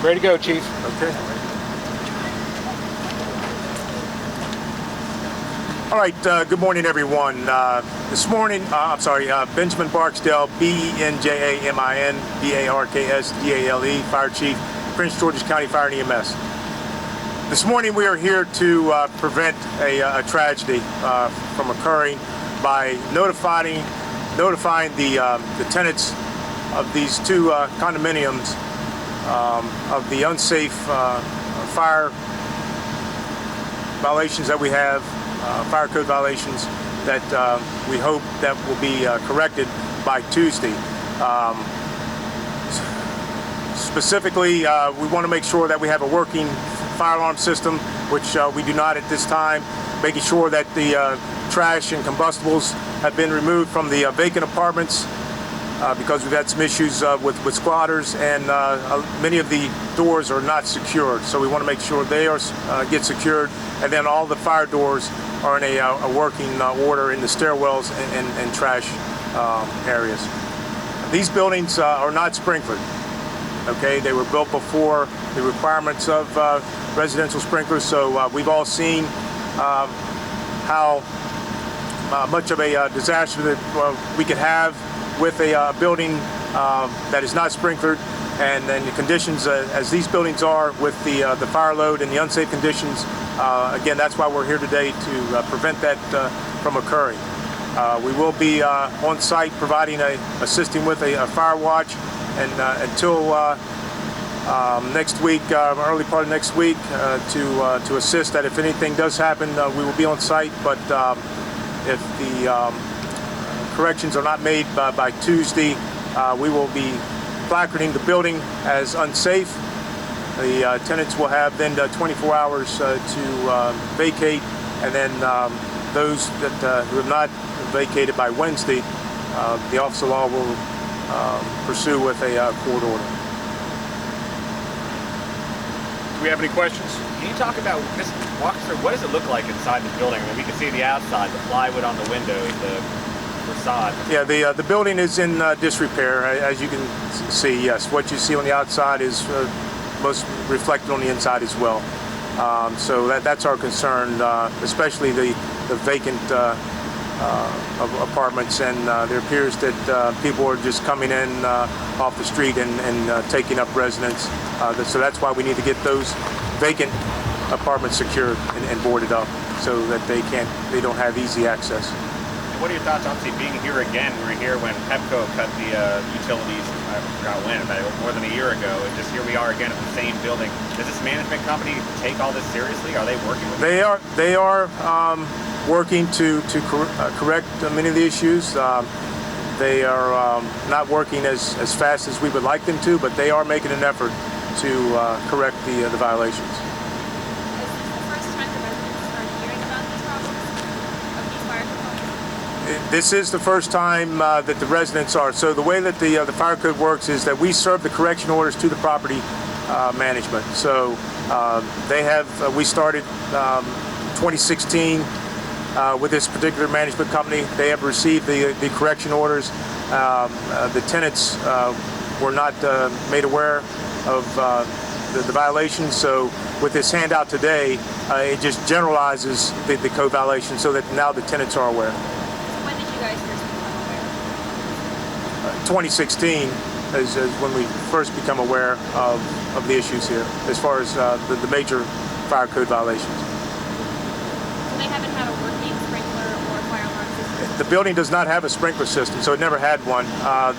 Ready to go, Chief. Okay. All right, good morning, everyone. This morning, Benjamin Barksdale, Benjamin Barksdale, Fire Chief, Prince George's County Fire and EMS. This morning we are here to prevent a tragedy from occurring by notifying the tenants of these two condominiums of the unsafe fire violations that we have, fire code violations that we hope that will be corrected by Tuesday. Specifically, we want to make sure that we have a working fire alarm system, which we do not at this time, making sure that the trash and combustibles have been removed from the vacant apartments because we've had some issues with squatters, and many of the doors are not secured. So we want to make sure they are get secured, and then all the fire doors are in a working order in the stairwells and trash areas. These buildings are not sprinklered. Okay, they were built before the requirements of residential sprinklers, so we've all seen how much of a disaster that we could have with a building that is not sprinklered, and then the conditions as these buildings are with the fire load and the unsafe conditions. Again, that's why we're here today, to prevent that from occurring. We will be on site providing assisting with a fire watch, and until next week, early part of next week, to assist that if anything does happen, we will be on site. But if the corrections are not made by Tuesday, we will be placarding the building as unsafe. The tenants will have then 24 hours to vacate, and then those that who have not vacated by Wednesday, the Office of Law will pursue with a court order. Do we have any questions? Can you talk about, just walk us through, what does it look like inside the building? I mean, we can see the outside, the plywood on the windows, the facade. Yeah, the building is in disrepair, as you can see. Yes, what you see on the outside is most reflected on the inside as well. So that's our concern, especially the vacant apartments, and there appears that people are just coming in off the street and taking up residence. So that's why we need to get those vacant apartments secured and boarded up, so that they don't have easy access. And what are your thoughts, obviously, being here again? We were here when Pepco cut the utilities, I forgot when, about more than a year ago, and just here we are again at the same building. Does this management company take all this seriously? Are they working with you? They are working to correct many of the issues. They are not working as fast as we would like them to, but they are making an effort to correct the violations. Is this the first time the residents are hearing about these problems of these fire components? This is the first time that the residents are. So the way that the fire code works is that we serve the correction orders to the property management. So we started 2016 with this particular management company. They have received the correction orders. The tenants were not made aware of the violations. So with this handout today, it just generalizes the code violation so that now the tenants are aware. So when did you guys first become aware? 2016 is when we first become aware of the issues here, as far as the major fire code violations. So they haven't had a working sprinkler or fire alarm system? The building does not have a sprinkler system, so it never had one.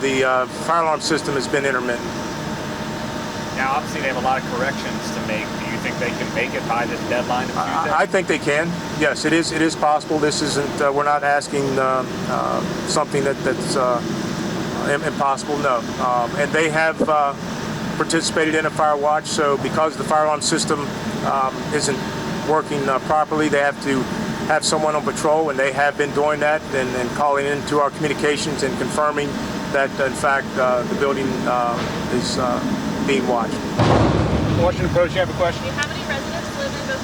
The fire alarm system has been intermittent. Now, obviously, they have a lot of corrections to make. Do you think they can make it by this deadline of Tuesday? I think they can. Yes, it is possible. This isn't. We're not asking something that's impossible. No, and they have participated in a fire watch. So because the fire alarm system isn't working properly, they have to have someone on patrol, and they have been doing that and calling into our communications and confirming that in fact the building is being watched. Washington Post, you have a question? Do you have any residents live in those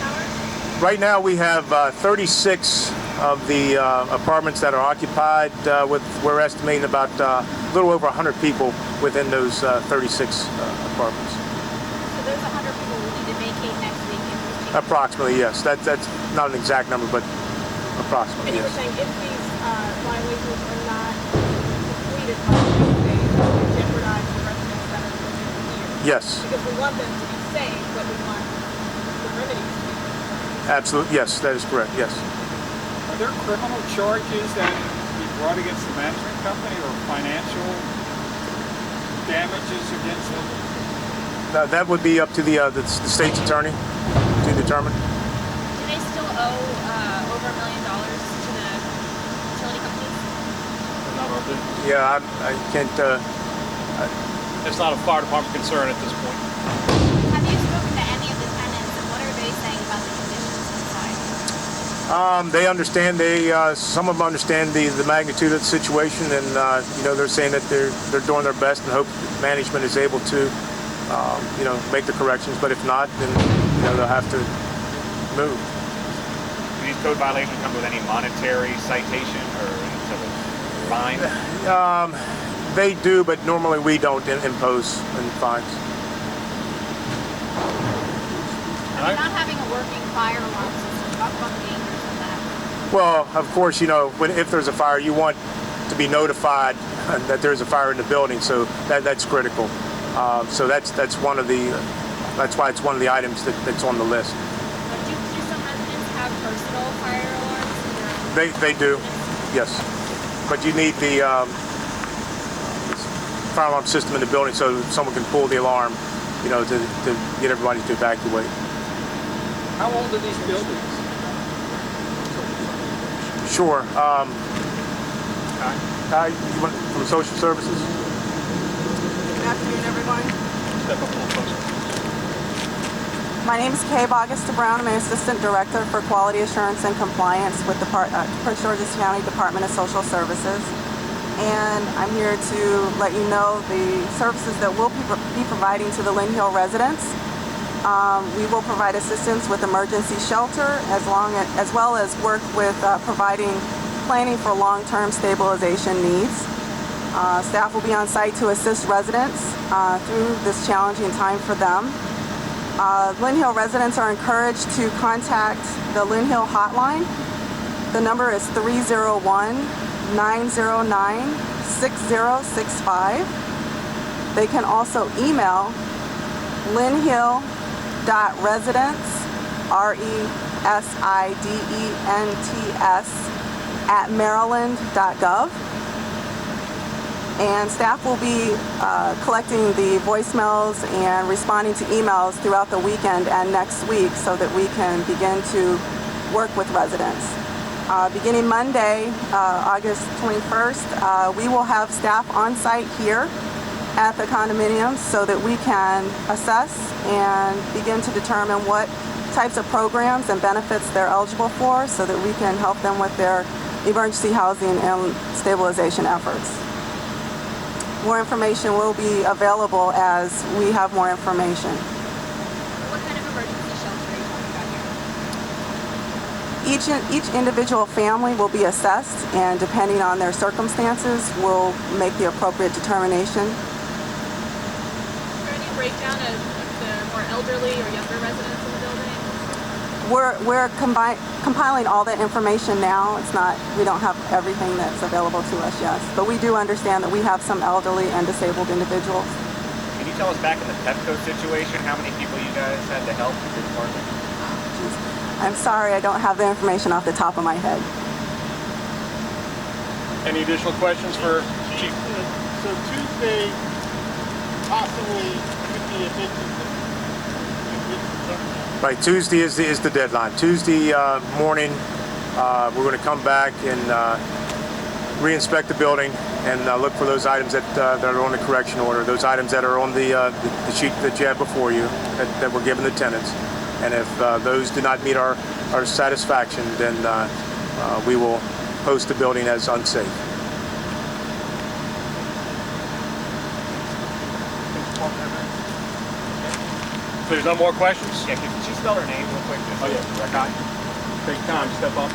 towers? Right now we have 36 of the apartments that are occupied. We're estimating about a little over 100 people within those 36 apartments. Approximately, yes. That's not an exact number, but approximately, And you were yes. saying if these violations are not completed by the date, it would jeopardize the residents that are living here. Yes, Because we want them to be safe, but we want the remedies to be. absolutely, yes, that is correct, yes. Are there criminal charges that be brought against the management company or financial damages against them? That would be up to the state's attorney to determine. Do they still owe over $1 million to the utility companies? Not our business. Yeah, I can't, It's not a fire department concern at this point. Have you spoken to any of the tenants, and what are they saying about the conditions inside? they understand, some of them understand the magnitude of the situation, and you know, they're saying that they're doing their best and hope management is able to you know, make the corrections, but if not, then you know, they'll have to move. Do these code violations come with any monetary citation or any sort of fine? They do, but normally we don't impose any fines. I mean, not having a working fire alarm system, talk about the dangers of that. Well, of course, you know, if there's a fire, you want to be notified that there's a fire in the building, so that's critical. So that's one of the, that's why it's one of the items that's on the list. But do some residents have personal fire alarms in their They do, yes, but you need the fire alarm system in the building so someone can pull the alarm, you know, to get everybody to evacuate. How old are these buildings? Sure. You want from social services? Good afternoon, everyone. Step up a little closer. My name is Kay Augusta Brown. I'm an Assistant Director for Quality Assurance and Compliance with the Prince George's County Department of Social Services. And I'm here to let you know the services that we'll be providing to the Lynnhill residents. We will provide assistance with emergency shelter as well as work with providing planning for long-term stabilization needs. Staff will be on site to assist residents through this challenging time for them. Lynnhill residents are encouraged to contact the Lynnhill hotline. The number is 301-909-6065. They can also email lynnhill.residents, residents@maryland.gov. And staff will be collecting the voicemails and responding to emails throughout the weekend and next week so that we can begin to work with residents. Beginning Monday, August 21st, we will have staff on site here at the condominiums so that we can assess and begin to determine what types of programs and benefits they're eligible for so that we can help them with their emergency housing and stabilization efforts. More information will be available as we have more information. What kind of emergency shelter are you talking about here? Each individual family will be assessed, and depending on their circumstances, we'll make the appropriate determination. Is there any breakdown of the more elderly or younger residents in the building? We're compiling all that information now. We don't have everything that's available to us yet, but we do understand that we have some elderly and disabled individuals. Can you tell us back in the Pepco situation how many people you guys had to help with your department? I'm sorry, I don't have the information off the top of my head. Any additional questions for Chief? So Tuesday, possibly 50 evictions. Right, Tuesday is the deadline. Tuesday morning, we're going to come back and re-inspect the building and look for those items that are on the correction order, those items that are on the sheet that you have before you that were given the tenants. And if those do not meet our satisfaction, then we will post the building as unsafe. If there's no more questions? Yeah, could you spell her name real quick? Just Oh, yeah. record? Take time, step up.